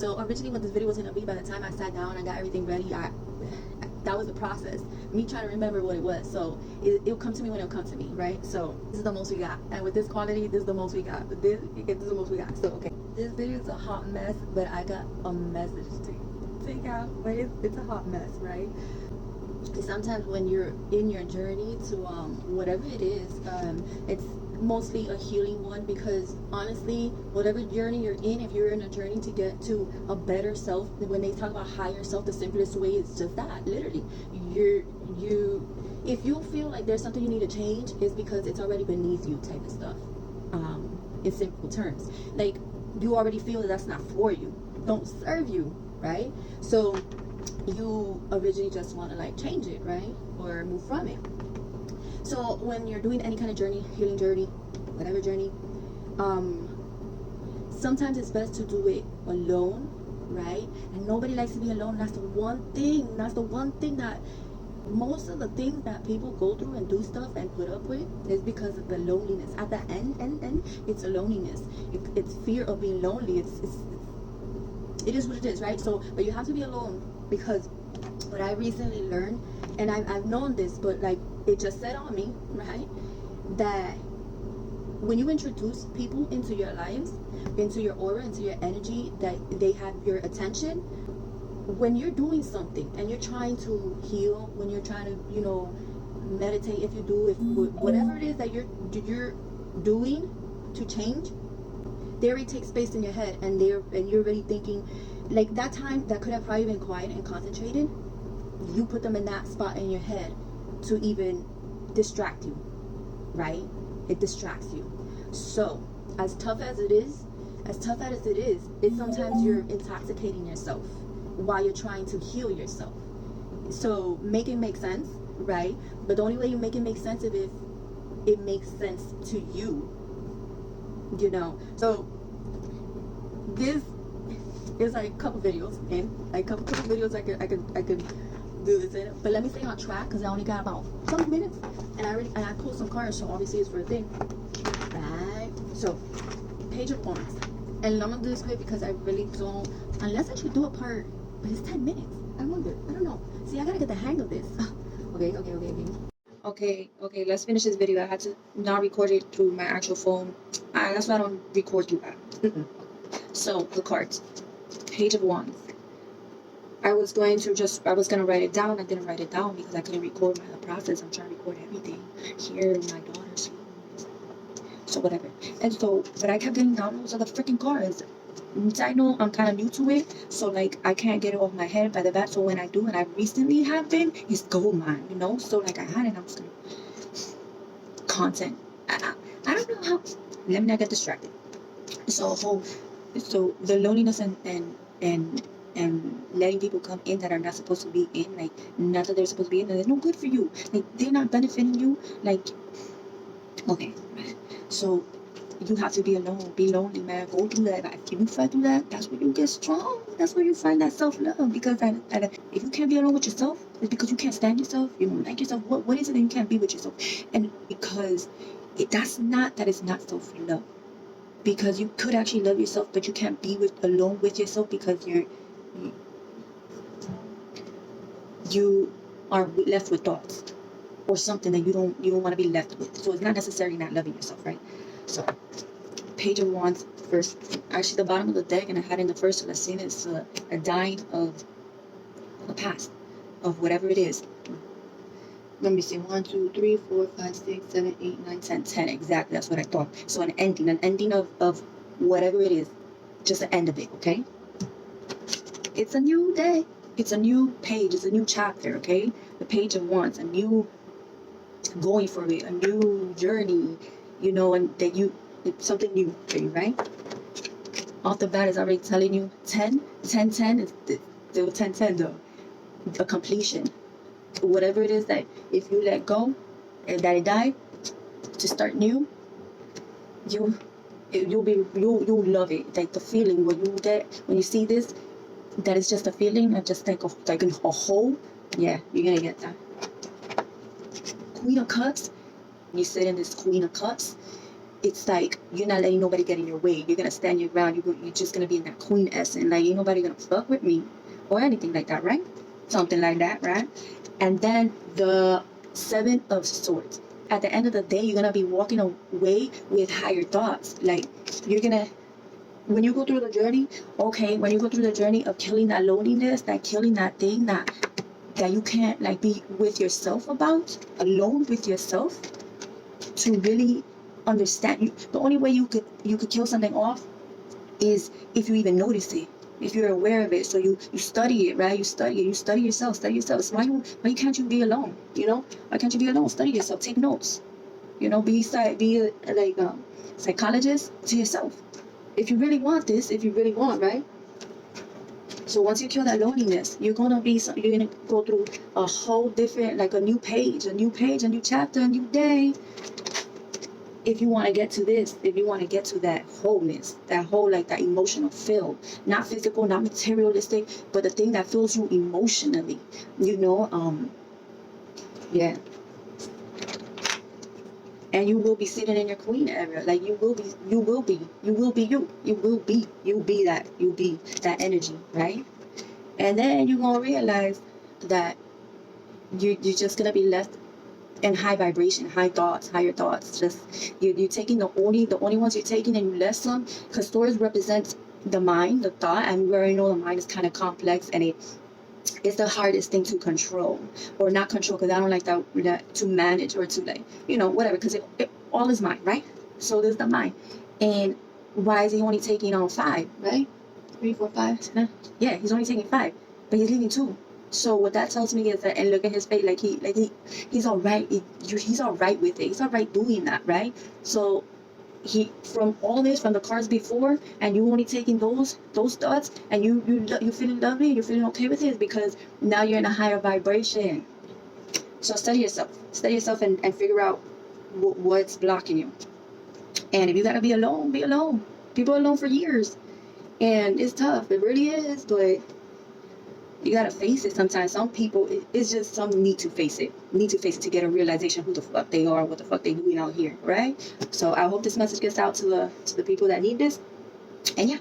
So originally what this video was going to be, by the time I sat down and got everything ready, that was the process, me trying to remember what it was. So it'll come to me when it'll come to me, right? So this is the most we got, and with this quality, this is the most we got. But this is the most we got. So okay, this video is a hot mess, but I got a message to take out. But it's a hot mess, right? Sometimes when you're in your journey to whatever it is, it's mostly a healing one, because honestly, whatever journey you're in, if you're in a journey to get to a better self, when they talk about higher self, the simplest way is just that, literally. If you feel like there's something you need to change, it's because it's already beneath you, type of stuff. In simple terms, like, you already feel that that's not for you, don't serve you, right? So you originally just want to like change it, right, or move from it. So when you're doing any kind of journey, healing journey, whatever journey, sometimes it's best to do it alone, right? And nobody likes to be alone. That's the one thing that most of the things that people go through and do stuff and put up with is because of the loneliness. At the end, it's a loneliness. It's fear of being lonely. It is what it is, right? So, but you have to be alone, because what I recently learned, and I've known this, but like, it just said on me, right, that when you introduce people into your lives, into your aura, into your energy, that they have your attention, when you're doing something and you're trying to heal, when you're trying to, meditate, if you do, if whatever it is that you're doing to change, they already take space in your head, and you're already thinking, like, that time that could have probably been quiet and concentrated, you put them in that spot in your head to even distract you, right? It distracts you. So as tough as it is, it's sometimes you're intoxicating yourself while you're trying to heal yourself. So make it make sense, right? But the only way you make it make sense is if it makes sense to you, So this is like a couple videos, okay? Like a couple videos I could do this in, but let me stay on track, because I only got about 20 minutes, and I pulled some cards, so obviously it's for a thing, right? So Page of Wands, and I'm gonna do this quick because I really don't, unless I should do a part, but it's 10 minutes. I don't know. See, I gotta get the hang of this. Okay, let's finish this video. I had to not record it through my actual phone. That's why I don't record through that. So the cards, Page of Wands. I was gonna write it down. I didn't write it down because I couldn't record the process. I'm trying to record everything here with my daughter's. So whatever. And so, but I kept getting downloads of the freaking cards. I know I'm kind of new to it, so like I can't get it off my head by the bat. So when I do, and I recently have been, it's gold mine, So like I had it, and I was gonna content. I don't know how. Let me not get distracted. So the loneliness and letting people come in that are not supposed to be in, like, not that they're supposed to be in, and they're no good for you, like, they're not benefiting you, like, okay, so you have to be alone, be lonely, man. Go through that. If you fight through that, that's where you get strong. That's where you find that self-love, because if you can't be alone with yourself, it's because you can't stand yourself, you don't like yourself. What is it that you can't be with yourself? And because it's not self-love, because you could actually love yourself, but you can't be alone with yourself, because you are left with thoughts or something that you don't want to be left with. So it's not necessarily not loving yourself, right? So Page of Wands first, actually the bottom of the deck, and I had in the first lesson, is a dying of the past, of whatever it is. Let me see, 1, 2, 3, 4, 5, 6, 7, 8, 9, 10, 10. Exactly, that's what I thought. So an ending of whatever it is, just the end of it, okay? It's a new day. It's a new page. It's a new chapter, okay? The Page of Wands, a new going for it, a new journey, and that it's something new for you, right? Off the bat is already telling you 10 is the 10 though. A completion. Whatever it is that if you let go and that it died to start new, you'll love it. Like the feeling when you get when you see this, that is just a feeling, not just like a whole. Yeah, you're gonna get that. Queen of Cups. You sit in this Queen of Cups. it's like you're not letting nobody get in your way. You're gonna stand your ground. You're just gonna be in that queen essence. Like, ain't nobody gonna fuck with me or anything like that, right? Something like that, right? And then the Seven of Swords. At the end of the day, you're gonna be walking away with higher thoughts. Like, you're gonna, when you go through the journey, okay, when you go through the journey of killing that loneliness, that killing that thing that you can't like be with yourself about, alone with yourself, to really understand you. The only way you could kill something off is if you even notice it, if you're aware of it. So you study it, right? You study yourself. So why can't you be alone? Why can't you be alone? Study yourself, take notes, be a psychologist to yourself. If you really want this, right? So once you kill that loneliness, you're gonna go through a whole different, like a new page, a new chapter, a new day. If you want to get to this, if you want to get to that wholeness, that whole, like, that emotional fill, not physical, not materialistic, but the thing that fills you emotionally, yeah. And you will be sitting in your queen area. Like, you'll be that energy, right? And then you're gonna realize that you're just gonna be left in high vibration, higher thoughts. Just you're taking the only ones you're taking, and you less them, because Taurus represents the mind, the thought, and we already know the mind is kind of complex, and it's the hardest thing to control, or not control, because I don't like that to manage, or to, like, whatever, because it all is mind, right? So there's the mind. And why is he only taking on 5, right? 3, 4, 5. Yeah, he's only taking 5, but he's leaving 2. So what that tells me is that, and look at his face, he's all right. He's all right with it. He's all right doing that, right? So from all this, from the cards before, and you only taking those thoughts, and you feeling lovely, you're feeling okay with it, because now you're in a higher vibration. So study yourself, and figure out what's blocking you. And if you gotta be alone, be alone. People are alone for years, and it's tough. It really is, but you gotta face it sometimes. Some people, it's just some need to face it to get a realization who the fuck they are, what the fuck they doing out here, right? So I hope this message gets out to the people that need this. And yeah,